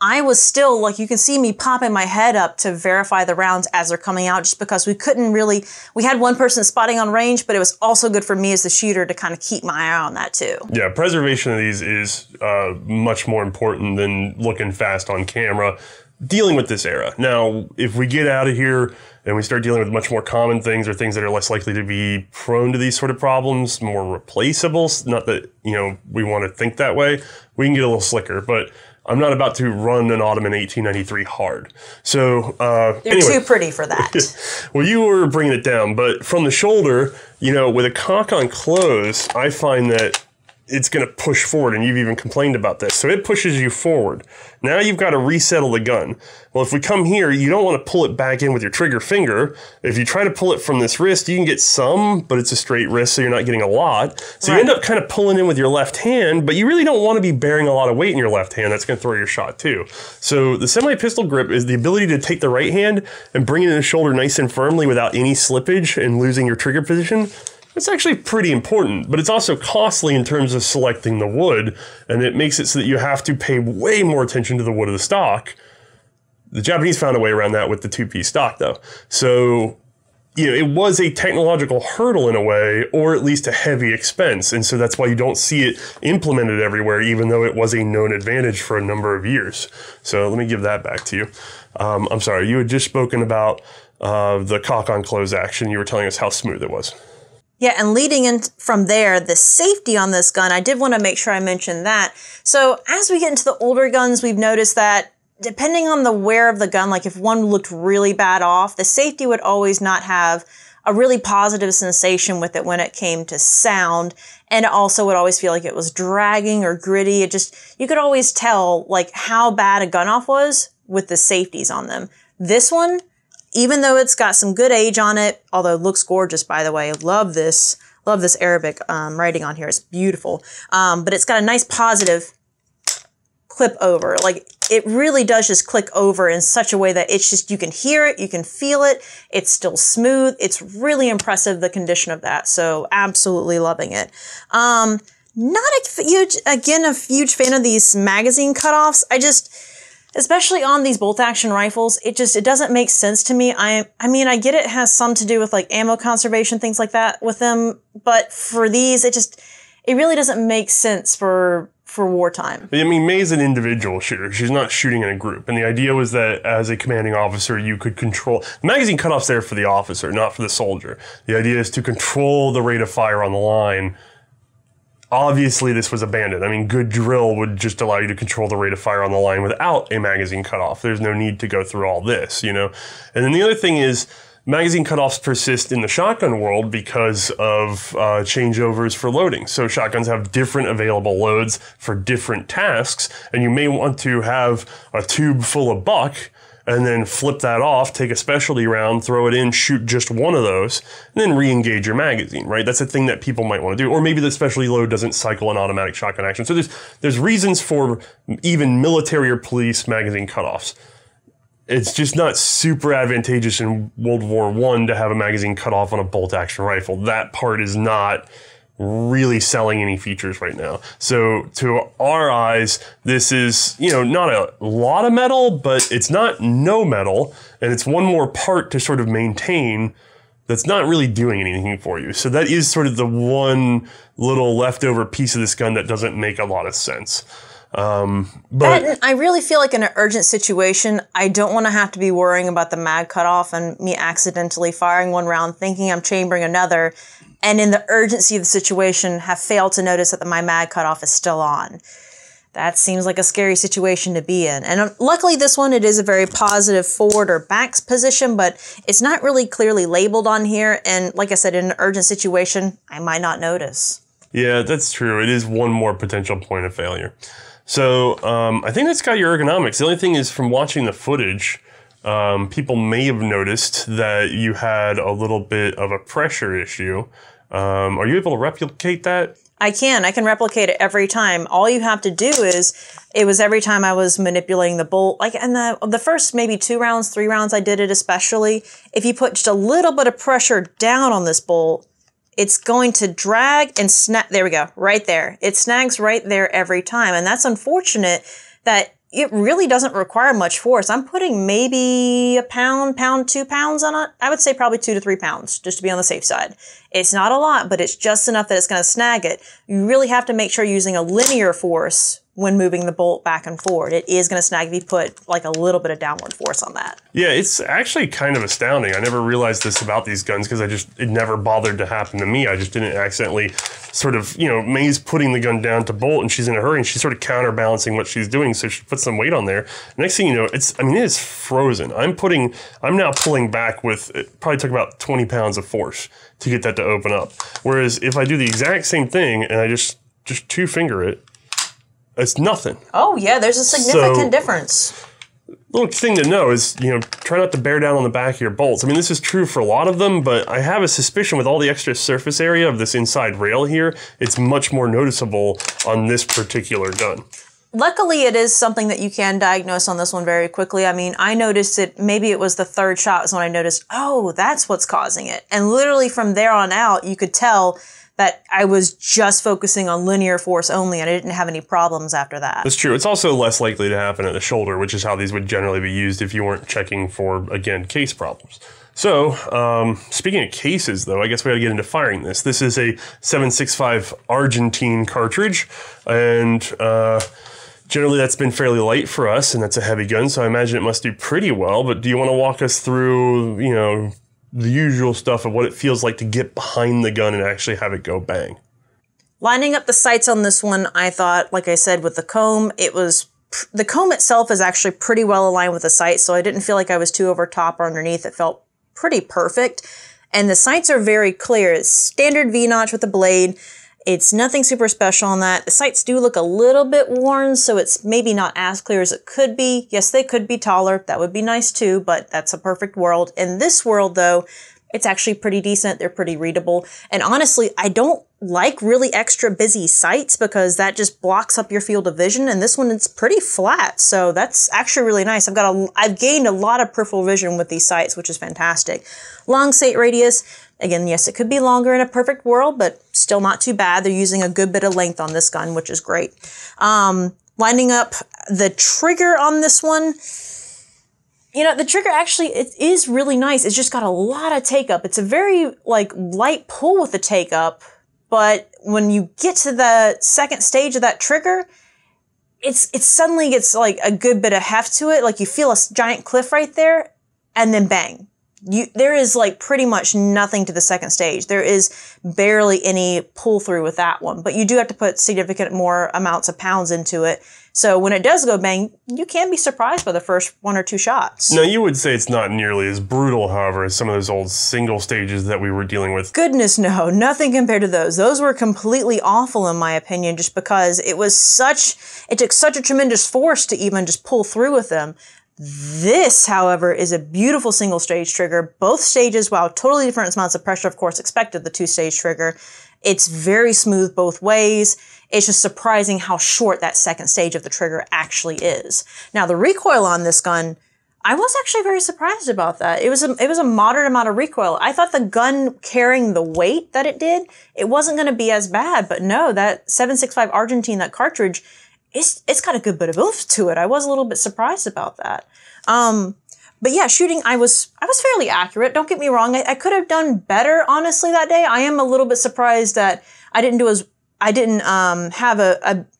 I was still, like, you can see me popping my head up to verify the rounds as they're coming out, just because we couldn't really, we had one person spotting on range, but it was also good for me as the shooter to kind of keep my eye on that too. Yeah, preservation of these is much more important than looking fast on camera, dealing with this era. Now, if we get out of here and we start dealing with much more common things, or things that are less likely to be prone to these sort of problems, more replaceable, not that, you know, we want to think that way, we can get a little slicker, but I'm not about to run an Ottoman 1893 hard. So, You're anyway. too pretty for that. Well, you were bringing it down, but from the shoulder, you know, with a cock on close, I find that it's going to push forward, and you've even complained about this. So it pushes you forward. Now you've got to resettle the gun. Well, if we come here, you don't want to pull it back in with your trigger finger. If you try to pull it from this wrist, you can get some, but it's a straight wrist, so you're not getting a lot. So you end up kind of pulling in with your left hand, but you really don't want to be bearing a lot of weight in your left hand. That's going to throw your shot too. So the semi-pistol grip is the ability to take the right hand and bring it in the shoulder nice and firmly without any slippage and losing your trigger position. It's actually pretty important, but it's also costly in terms of selecting the wood, and it makes it so that you have to pay way more attention to the wood of the stock. The Japanese found a way around that with the two-piece stock, though. So, you know, it was a technological hurdle in a way, or at least a heavy expense, and so that's why you don't see it implemented everywhere, even though it was a known advantage for a number of years. So let me give that back to you. I'm sorry, you had just spoken about the cock on close action. You were telling us how smooth it was. Yeah, and leading in from there, the safety on this gun, I did want to make sure I mentioned that. So as we get into the older guns, we've noticed that depending on the wear of the gun, like if one looked really bad off, the safety would always not have a really positive sensation with it when it came to sound. And it also would always feel like it was dragging or gritty. It just, you could always tell like how bad a gun off was with the safeties on them. This one, even though it's got some good age on it, although it looks gorgeous, by the way. Love this Arabic writing on here. It's beautiful. But it's got a nice positive clip over. Like, it really does just click over in such a way that it's just, you can hear it, you can feel it. It's still smooth. It's really impressive, the condition of that. So absolutely loving it. Not a huge fan of these magazine cutoffs. Especially on these bolt action rifles, it doesn't make sense to me. I mean, I get it has some to do with like ammo conservation, things like that with them, but for these, it really doesn't make sense for wartime. I mean, Mae's an individual shooter. She's not shooting in a group. And the idea was that as a commanding officer, you could control, the magazine cutoff's there for the officer, not for the soldier. The idea is to control the rate of fire on the line Obviously, this was abandoned. I mean, good drill would just allow you to control the rate of fire on the line without a magazine cutoff. There's no need to go through all this, you know? And then the other thing is, magazine cutoffs persist in the shotgun world because of changeovers for loading. So shotguns have different available loads for different tasks, and you may want to have a tube full of buck and then flip that off, take a specialty round, throw it in, shoot just one of those, and then re-engage your magazine, right? That's a thing that people might want to do. Or maybe the specialty load doesn't cycle an automatic shotgun action. So there's reasons for even military or police magazine cutoffs. It's just not super advantageous in World War I to have a magazine cutoff on a bolt-action rifle. That part is not really selling any features right now. So to our eyes, this is, you know, not a lot of metal, but it's not no metal, and it's one more part to sort of maintain that's not really doing anything for you. So that is sort of the one little leftover piece of this gun that doesn't make a lot of sense. But I really feel like in an urgent situation, I don't want to have to be worrying about the mag cutoff and me accidentally firing one round, thinking I'm chambering another, and in the urgency of the situation have failed to notice that my mag cutoff is still on. That seems like a scary situation to be in. And luckily this one, it is a very positive forward or back position, but it's not really clearly labeled on here. And like I said, in an urgent situation, I might not notice. Yeah, that's true. It is one more potential point of failure. So I think that's got your ergonomics. The only thing is, from watching the footage, people may have noticed that you had a little bit of a pressure issue. Are you able to replicate that? I can replicate it every time. All you have to do is, it was every time I was manipulating the bolt, like in the first maybe 2 rounds, 3 rounds I did it especially, if you put just a little bit of pressure down on this bolt, it's going to drag and snap. There we go, right there. It snags right there every time. And that's unfortunate that it really doesn't require much force. I'm putting maybe a pound, 2 pounds on it. I would say probably 2 to 3 pounds, just to be on the safe side. It's not a lot, but it's just enough that it's going to snag it. You really have to make sure you're using a linear force when moving the bolt back and forward. It is going to snag if you put like a little bit of downward force on that. Yeah, it's actually kind of astounding. I never realized this about these guns because it never bothered to happen to me. I just didn't accidentally sort of, you know, Mae's putting the gun down to bolt and she's in a hurry and she's sort of counterbalancing what she's doing. So she puts some weight on there. Next thing you know, it is frozen. I'm now pulling back with, it probably took about 20 pounds of force to get that to open up. Whereas if I do the exact same thing and I just 2-finger it, it's nothing. Oh yeah, there's a significant difference. Little thing to know is, you know, try not to bear down on the back of your bolts. I mean, this is true for a lot of them, but I have a suspicion with all the extra surface area of this inside rail here, it's much more noticeable on this particular gun. Luckily, it is something that you can diagnose on this one very quickly. I mean, I noticed it, maybe it was the 3rd shot is when I noticed, oh, that's what's causing it. And literally from there on out, you could tell that I was just focusing on linear force only and I didn't have any problems after that. That's true. It's also less likely to happen at the shoulder, which is how these would generally be used if you weren't checking for, again, case problems. So, speaking of cases, though, I guess we got to get into firing this. This is a 7.65 Argentine cartridge, and generally that's been fairly light for us, and that's a heavy gun, so I imagine it must do pretty well. But do you want to walk us through, you know, the usual stuff of what it feels like to get behind the gun and actually have it go bang? Lining up the sights on this one, I thought, like I said, with the comb, the comb itself is actually pretty well aligned with the sight, so I didn't feel like I was too over top or underneath. It felt pretty perfect. And the sights are very clear. It's standard V-notch with the blade. It's nothing super special on that. The sights do look a little bit worn, so it's maybe not as clear as it could be. Yes, they could be taller. That would be nice too, but that's a perfect world. In this world, though, it's actually pretty decent. They're pretty readable. And honestly, I don't like really extra busy sights because that just blocks up your field of vision. And this one, it's pretty flat. So that's actually really nice. I've gained a lot of peripheral vision with these sights, which is fantastic. Long sight radius. Again, yes, it could be longer in a perfect world, but still not too bad. They're using a good bit of length on this gun, which is great. Lining up the trigger on this one, you know, the trigger actually, it is really nice. It's just got a lot of take-up. It's a very, like, light pull with the take-up, but when you get to the second stage of that trigger, it suddenly gets, like, a good bit of heft to it. Like, you feel a giant cliff right there, and then bang. there is like pretty much nothing to the second stage. There is barely any pull through with that one, but you do have to put significant more amounts of pounds into it. So when it does go bang, you can be surprised by the first 1 or 2 shots. Now, you would say it's not nearly as brutal, however, as some of those old single stages that we were dealing with. Goodness no, nothing compared to those. Those were completely awful in my opinion, just because it took such a tremendous force to even just pull through with them. This, however, is a beautiful single stage trigger. Both stages, while totally different amounts of pressure, of course, expected the 2-stage trigger. It's very smooth both ways. It's just surprising how short that second stage of the trigger actually is. Now, the recoil on this gun, I was actually very surprised about that. It was a moderate amount of recoil. I thought the gun carrying the weight that it did, it wasn't going to be as bad. But no, that 7.65 Argentine, that cartridge, it's got a good bit of oomph to it. I was a little bit surprised about that. But yeah, shooting, I was fairly accurate. Don't get me wrong. I could have done better, honestly, that day. I am a little bit surprised that I didn't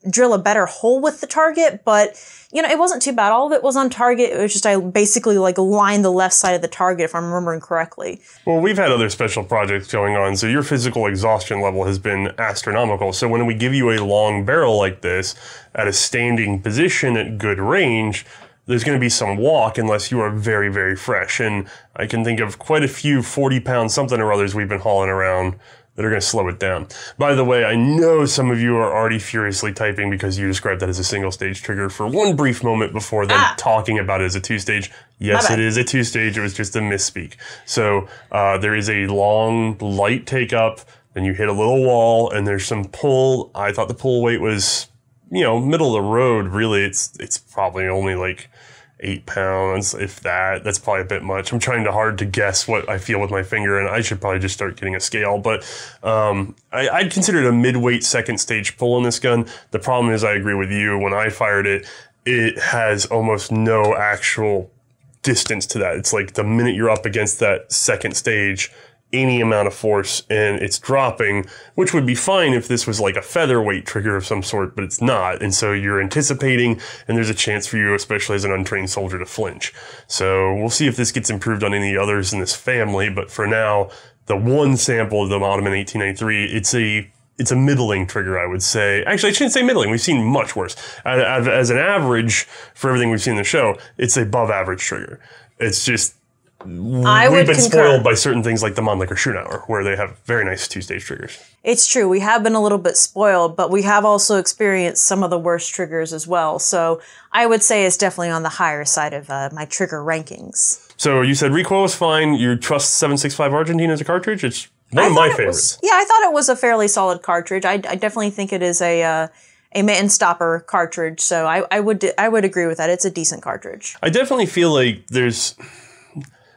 drill a better hole with the target, but you know, it wasn't too bad. All of it was on target. It was just, I basically like lined the left side of the target, if I'm remembering correctly. Well, we've had other special projects going on, so your physical exhaustion level has been astronomical. So when we give you a long barrel like this at a standing position at good range, there's going to be some walk unless you are very, very fresh. And I can think of quite a few 40-pound something or others we've been hauling around that are going to slow it down. By the way, I know some of you are already furiously typing because you described that as a single-stage trigger for one brief moment before then talking about it as a 2-stage. Yes, it is a 2-stage. It was just a misspeak. So there is a long, light take-up, then you hit a little wall, and there's some pull. I thought the pull weight was, you know, middle of the road. Really, it's probably only like 8 pounds, if that. That's probably a bit much. I'm trying hard to guess what I feel with my finger, and I should probably just start getting a scale. But I'd consider it a mid-weight second stage pull on this gun. The problem is, I agree with you. When I fired it, it has almost no actual distance to that. It's like the minute you're up against that second stage, any amount of force and it's dropping, which would be fine if this was like a featherweight trigger of some sort, but it's not. And so you're anticipating, and there's a chance for you, especially as an untrained soldier, to flinch. So we'll see if this gets improved on any others in this family. But for now, the one sample of the Ottoman 1893, it's a middling trigger, I would say. Actually, I shouldn't say middling. We've seen much worse. As an average for everything we've seen in the show, it's a above average trigger. It's just, we've been spoiled by certain things like the Mannlicher Schönauer, where they have very nice 2-stage triggers. It's true. We have been a little bit spoiled, but we have also experienced some of the worst triggers as well. So I would say it's definitely on the higher side of my trigger rankings. So you said recoil was fine. You trust 7.65 Argentine as a cartridge? It's one of my favorites. I thought it was a fairly solid cartridge. I definitely think it is a man stopper cartridge. So I would agree with that. It's a decent cartridge. I definitely feel like there's,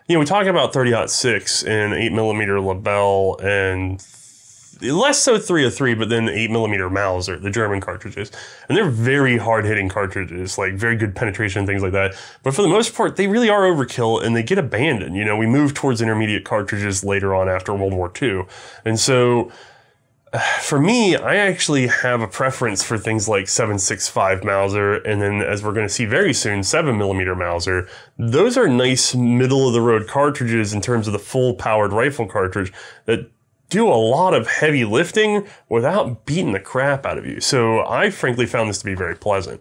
you know, we talk about 30-06 and 8mm Lebel and less so 303, but then 8mm Mauser, the German cartridges. And they're very hard-hitting cartridges, like very good penetration and things like that. But for the most part, they really are overkill and they get abandoned. You know, we move towards intermediate cartridges later on after World War II. And so for me, I actually have a preference for things like 7.65 Mauser, and then, as we're going to see very soon, 7mm Mauser. Those are nice middle-of-the-road cartridges in terms of the full-powered rifle cartridge that do a lot of heavy lifting without beating the crap out of you. So I frankly found this to be very pleasant.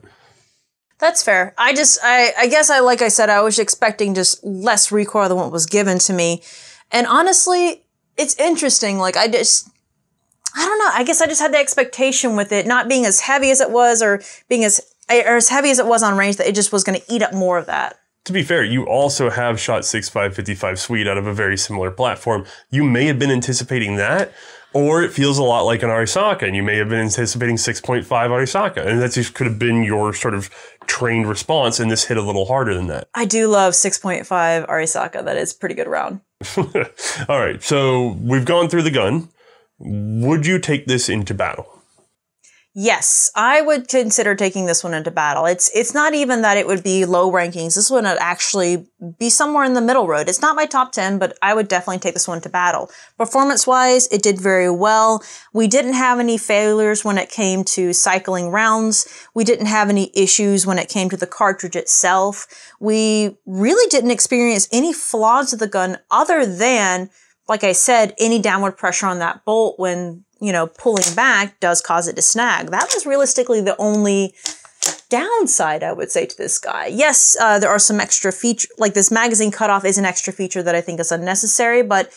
That's fair. I guess like I said, I was expecting just less recoil than what was given to me. And honestly, it's interesting. Like, I don't know. I guess I just had the expectation with it not being as heavy as it was, or being as heavy as it was on range, that it just was going to eat up more of that. To be fair, you also have shot 6.5-55 Swede out of a very similar platform. You may have been anticipating that, or it feels a lot like an Arisaka, and you may have been anticipating 6.5 Arisaka, and that just could have been your sort of trained response, and this hit a little harder than that. I do love 6.5 Arisaka. That is a pretty good round. All right, so we've gone through the gun. Would you take this into battle? Yes, I would consider taking this one into battle. It's not even that it would be low rankings. This one would actually be somewhere in the middle road. It's not my top 10, but I would definitely take this one to battle. Performance-wise, it did very well. We didn't have any failures when it came to cycling rounds. We didn't have any issues when it came to the cartridge itself. We really didn't experience any flaws with the gun other than, like I said, any downward pressure on that bolt when, pulling back does cause it to snag. That was realistically the only downside, I would say, to this guy. Yes, there are some extra features, like this magazine cutoff is an extra feature that I think is unnecessary, but,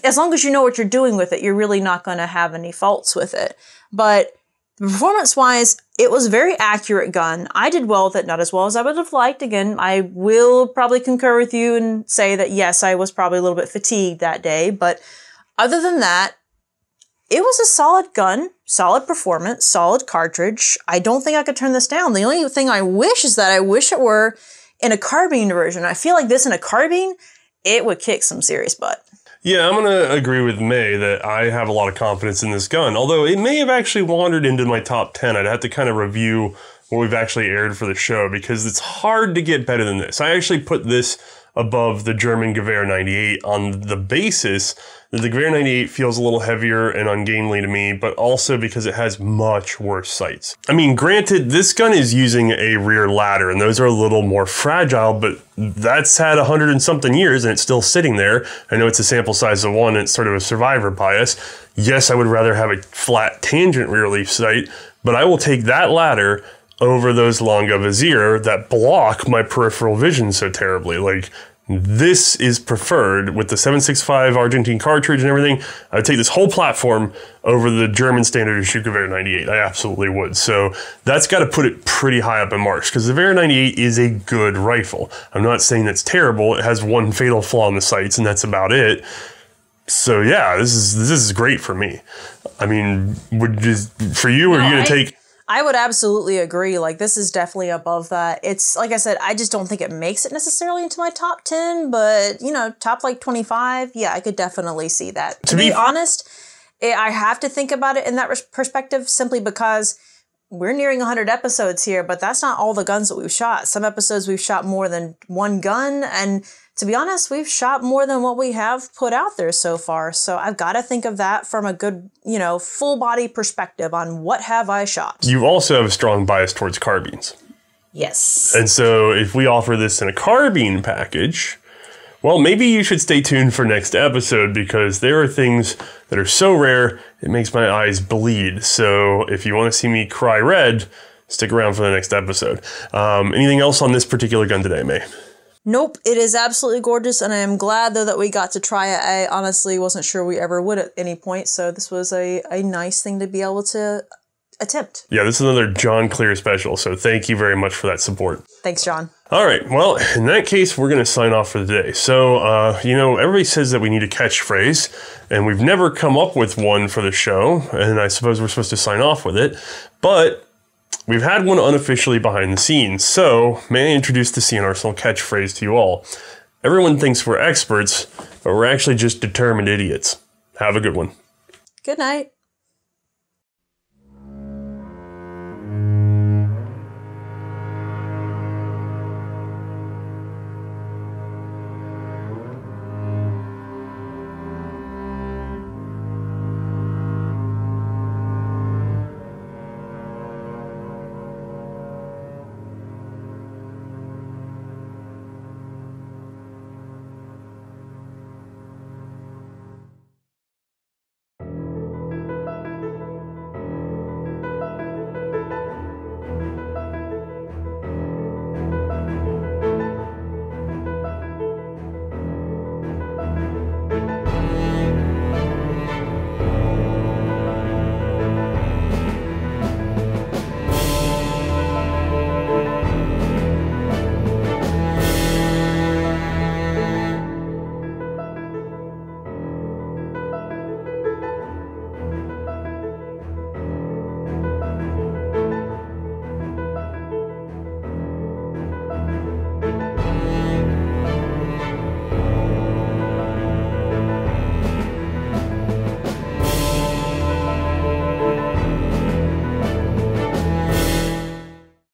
as long as you know what you're doing with it, you're really not going to have any faults with it. But performance-wise, it was a very accurate gun. I did well with it, not as well as I would have liked. Again, I will probably concur with you and say that, yes, I was probably a little bit fatigued that day, but other than that, it was a solid gun, solid performance, solid cartridge. I don't think I could turn this down. The only thing I wish is that I wish it were in a carbine version. I feel like this in a carbine, it would kick some serious butt. Yeah, I'm going to agree with May that I have a lot of confidence in this gun, although it may have actually wandered into my top 10. I'd have to kind of review what we've actually aired for the show because it's hard to get better than this. I actually put this above the German Gewehr 98 on the basis that the Gewehr 98 feels a little heavier and ungainly to me, but also because it has much worse sights. I mean, granted, this gun is using a rear ladder, and those are a little more fragile, but that's had 100 and something years, and it's still sitting there. I know it's a sample size of one, and it's sort of a survivor bias. Yes, I would rather have a flat tangent rear leaf sight, but I will take that ladder over those Longa Vizier that block my peripheral vision so terribly. Like, this is preferred with the 7.65 Argentine cartridge and everything. I would take this whole platform over the German standard issue Gewehr 98. I absolutely would. So that's got to put it pretty high up in marks because the Gewehr 98 is a good rifle. I'm not saying that's terrible. It has one fatal flaw in the sights and that's about it. So yeah, this is great for me. I mean, for you, are you going to take... I would absolutely agree. Like, this is definitely above that. It's, like I said, I just don't think it makes it necessarily into my top 10, but, top like 25, yeah, I could definitely see that. To be honest, I have to think about it in that perspective simply because we're nearing 100 episodes here, but that's not all the guns that we've shot. Some episodes we've shot more than one gun, and to be honest, we've shot more than what we have put out there so far. So I've got to think of that from a good, full body perspective on what have I shot. You also have a strong bias towards carbines. Yes. And so if we offer this in a carbine package, well, maybe you should stay tuned for next episode because there are things that are so rare, it makes my eyes bleed. So if you want to see me cry red, stick around for the next episode. Anything else on this particular gun today, May? Nope, it is absolutely gorgeous, and I am glad, though, that we got to try it. I honestly wasn't sure we ever would at any point, so this was a nice thing to be able to attempt. Yeah, this is another John Clear special, so thank you very much for that support. Thanks, John. All right, well, in that case, we're going to sign off for the day. So, everybody says that we need a catchphrase, and we've never come up with one for the show, and I suppose we're supposed to sign off with it, but we've had one unofficially behind the scenes, so may I introduce the C&Rsenal catchphrase to you all. Everyone thinks we're experts, but we're actually just determined idiots. Have a good one. Good night.